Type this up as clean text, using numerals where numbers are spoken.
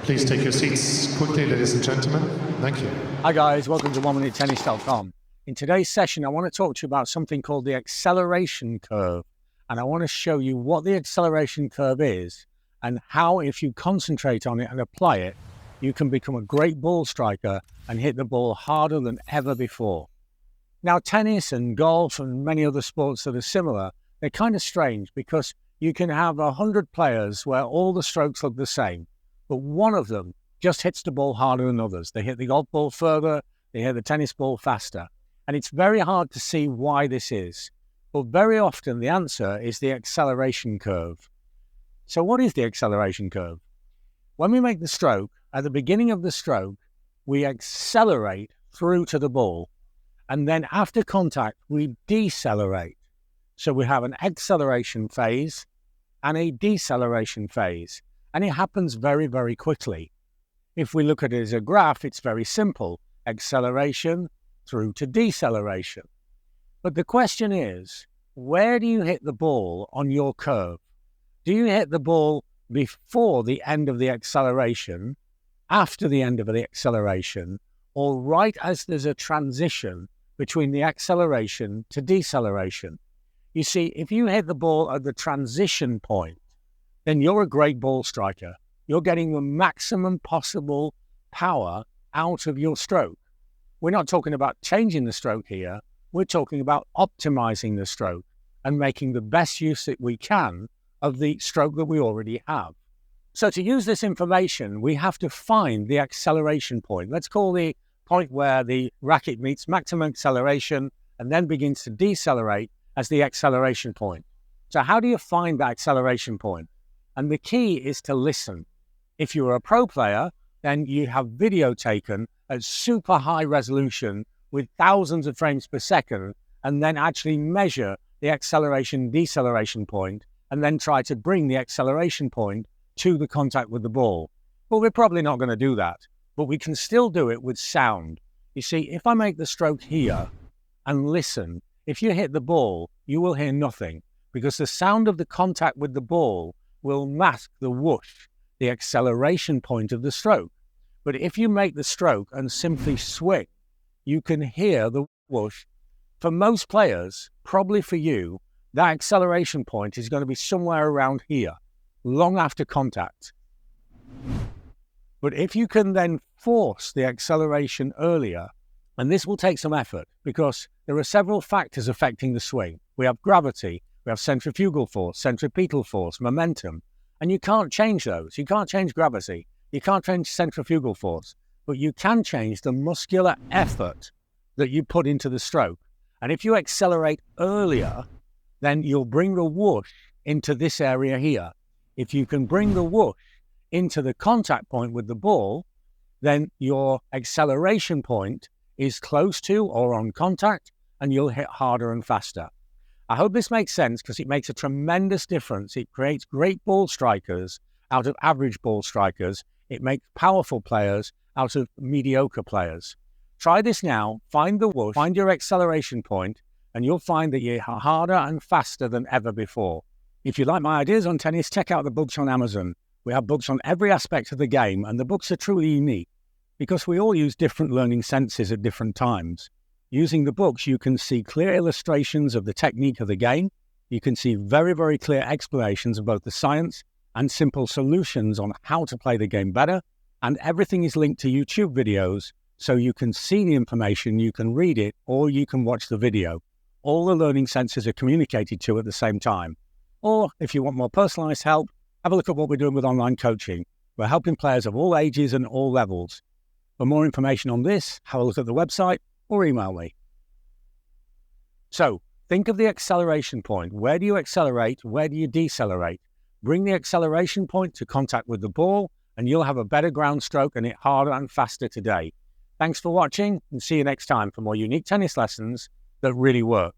Please take your seats quickly, ladies and gentlemen. Thank you. Hi guys, welcome to OneMinuteTennis.com. In today's session, I want to talk to you about something called the acceleration curve. And I want to show you what the acceleration curve is and how, if you concentrate on it and apply it, you can become a great ball striker and hit the ball harder than ever before. Now, tennis and golf and many other sports that are similar, they're kind of strange because you can have 100 players where all the strokes look the same, but one of them just hits the ball harder than others. They hit the golf ball further, they hit the tennis ball faster. And it's very hard to see why this is. But very often the answer is the acceleration curve. So what is the acceleration curve? When we make the stroke, at the beginning of the stroke, we accelerate through to the ball. And then after contact, we decelerate. So we have an acceleration phase and a deceleration phase. And it happens very, very quickly. If we look at it as a graph, it's very simple. Acceleration through to deceleration. But the question is, where do you hit the ball on your curve? Do you hit the ball before the end of the acceleration, after the end of the acceleration, or right as there's a transition between the acceleration to deceleration? You see, if you hit the ball at the transition point, then you're a great ball striker. You're getting the maximum possible power out of your stroke. We're not talking about changing the stroke here. We're talking about optimizing the stroke and making the best use that we can of the stroke that we already have. So to use this information, we have to find the acceleration point. Let's call the point where the racket meets maximum acceleration and then begins to decelerate as the acceleration point. So how do you find that acceleration point? And the key is to listen. If you're a pro player, then you have video taken at super high resolution with thousands of frames per second, and then actually measure the acceleration deceleration point, and then try to bring the acceleration point to the contact with the ball. But we're probably not going to do that. But we can still do it with sound. You see, if I make the stroke here and listen, if you hit the ball, you will hear nothing, because the sound of the contact with the ball will mask the whoosh, the acceleration point of the stroke. But if you make the stroke and simply swing, you can hear the whoosh. For most players, probably for you, that acceleration point is going to be somewhere around here, long after contact. But if you can then force the acceleration earlier, and this will take some effort because there are several factors affecting the swing. We have gravity, we have centrifugal force, centripetal force, momentum, and you can't change those. You can't change gravity. You can't change centrifugal force, but you can change the muscular effort that you put into the stroke. And if you accelerate earlier, then you'll bring the whoosh into this area here. If you can bring the whoosh into the contact point with the ball, then your acceleration point is close to or on contact, and you'll hit harder and faster. I hope this makes sense because it makes a tremendous difference. It creates great ball strikers out of average ball strikers. It makes powerful players out of mediocre players. Try this now, find the whoosh, find your acceleration point, and you'll find that you're harder and faster than ever before. If you like my ideas on tennis, check out the books on Amazon. We have books on every aspect of the game, and the books are truly unique because we all use different learning senses at different times. Using the books, you can see clear illustrations of the technique of the game. You can see very, very clear explanations of both the science and simple solutions on how to play the game better. And everything is linked to YouTube videos, so you can see the information, you can read it, or you can watch the video. All the learning senses are communicated to at the same time. Or if you want more personalized help, have a look at what we're doing with online coaching. We're helping players of all ages and all levels. For more information on this, have a look at the website or email me. So, think of the acceleration point. Where do you accelerate? Where do you decelerate? Bring the acceleration point to contact with the ball, and you'll have a better ground stroke and hit harder and faster today. Thanks for watching, and see you next time for more unique tennis lessons that really work.